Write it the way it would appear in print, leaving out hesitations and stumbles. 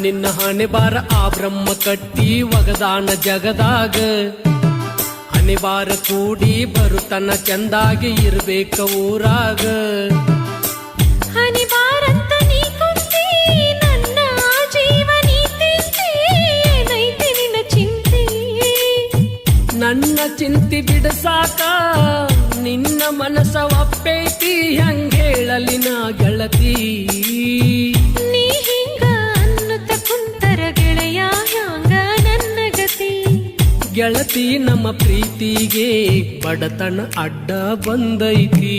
ನಿನ್ನ ಹಣೆ ಬಾರ ಆ ಬ್ರಹ್ಮ ಕಟ್ಟಿ ಒಗದಾನ ಜಗದಾಗ ಹಣೆ ಬಾರ ಕೂಡಿ ಬರುತನ ಚಂದಾಗಿ ಇರ್ಬೇಕ ಊರಾಗ ಹಣೆ ಬಾರಂತ ನೀ ಕುಂತಿ ನನ್ನ ಜೀವನಿ ತಿಂತಿ ಏನೈತಿ ನಿನ್ನ ಚಿಂತೆ ನನ್ನ ಚಿಂತಿ ಬಿಡಸಾಕ ನಿನ್ನ ಮನಸ ಒಪ್ಪೈತಿ ಹಂಗ ಹೇಳಲಿ ನಾ ಗೆಳತಿ ನೀ ಹಿಂಗ ಅನ್ನುತ್ತ ಕುಂತರ ಗೆಳೆಯ ಹ್ಯಾಂಗ ನನ್ನ ಗತಿ ಗೆಳತಿ ನಮ್ಮ ಪ್ರೀತಿಗೆ ಬಡತನ ಅಡ್ಡ ಬಂದೈತಿ